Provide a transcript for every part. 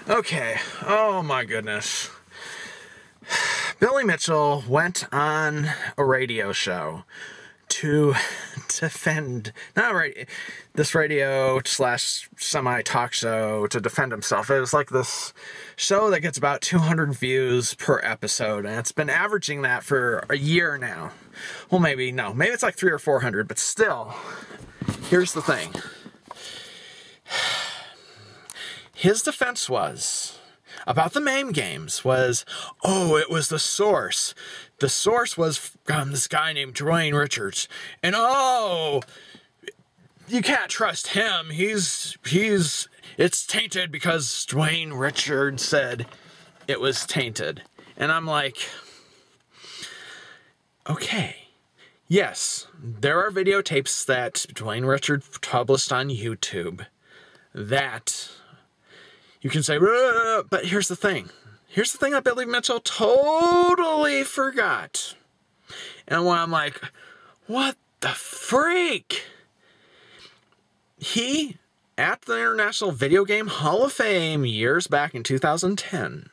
Okay, oh my goodness. Billy Mitchell went on a radio show to defend, this radio slash semi talk show to defend himself. It was like this show that gets about 200 views per episode, and it's been averaging that for a year now. Well, maybe it's like 300 or 400, but still, here's the thing. His defense was about the MAME games was, oh, it was the source. The source was this guy named Dwayne Richard. And oh, you can't trust him. It's tainted because Dwayne Richard said it was tainted. And I'm like, okay. Yes, there are videotapes that Dwayne Richard published on YouTube that you can say, but here's the thing. Here's the thing that Billy Mitchell totally forgot. And when I'm like, what the freak? He, at the International Video Game Hall of Fame years back in 2010,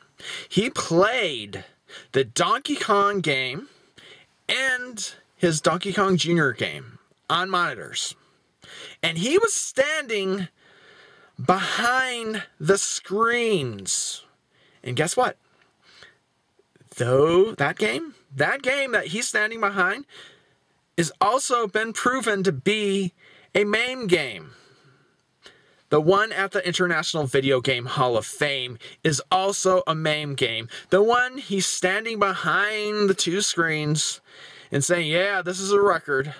he played the Donkey Kong game and his Donkey Kong Jr. game on monitors. And he was standing behind the screens. And guess what? Though that game that he's standing behind is also been proven to be a MAME game. The one at the International Video Game Hall of Fame is also a MAME game. The one he's standing behind the two screens and saying, yeah, this is a record.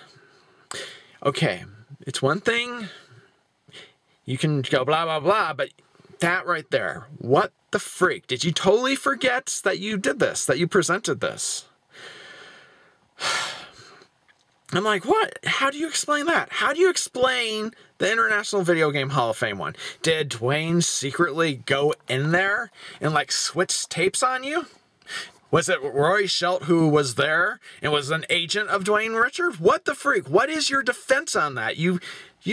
Okay, it's one thing. You can go blah, blah, blah, but that right there, what the freak? Did you totally forget that you did this, that you presented this? I'm like, what? How do you explain that? How do you explain the International Video Game Hall of Fame one? Did Dwayne secretly go in there and like switch tapes on you? Was it Roy Schelt who was there and was an agent of Dwayne Richard? What the freak? What is your defense on that? You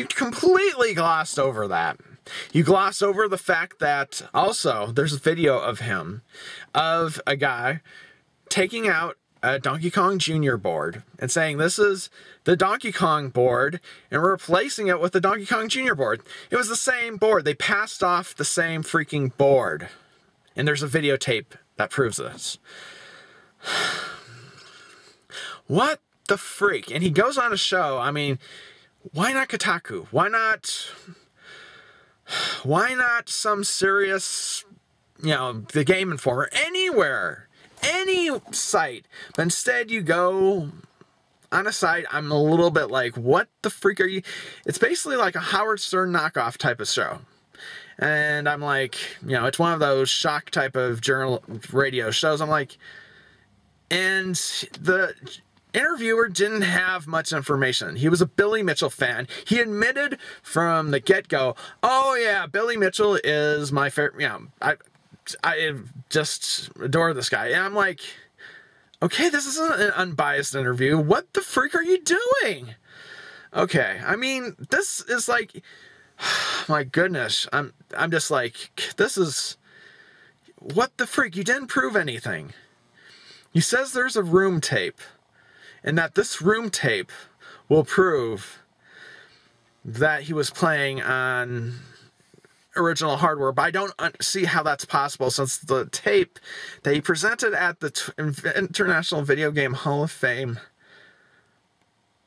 completely glossed over that. You glossed over the fact that also there's a video of him, of a guy taking out a Donkey Kong Jr. board and saying this is the Donkey Kong board and replacing it with the Donkey Kong Jr. board. It was the same board. They passed off the same freaking board. And there's a videotape that proves this. What the freak? And he goes on a show, I mean, why not Kotaku? Why not some serious, the Game Informer? Anywhere. Any site. But instead you go on a site, I'm a little bit like, what the freak are you? It's basically like a Howard Stern knockoff type of show. And I'm like, it's one of those shock type of radio shows. I'm like, and the interviewer didn't have much information. He was a Billy Mitchell fan. He admitted from the get-go, oh yeah, Billy Mitchell is my favorite, I just adore this guy. And I'm like, okay, this isn't an unbiased interview. What the freak are you doing? Okay, I mean, this is like, my goodness, I'm just like, this is, what the freak? You didn't prove anything. He says there's a room tape, and that this room tape will prove that he was playing on original hardware, but I don't see how that's possible since the tape that he presented at the International Video Game Hall of Fame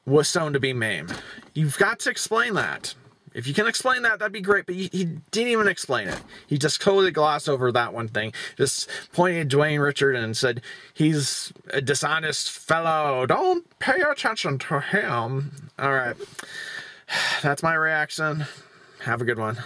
was shown to be MAME. You've got to explain that. If you can explain that, that'd be great, but he didn't even explain it. He just totally glossed over that one thing. Just pointed at Dwayne Richard and said, he's a dishonest fellow. Don't pay attention to him. All right. That's my reaction. Have a good one.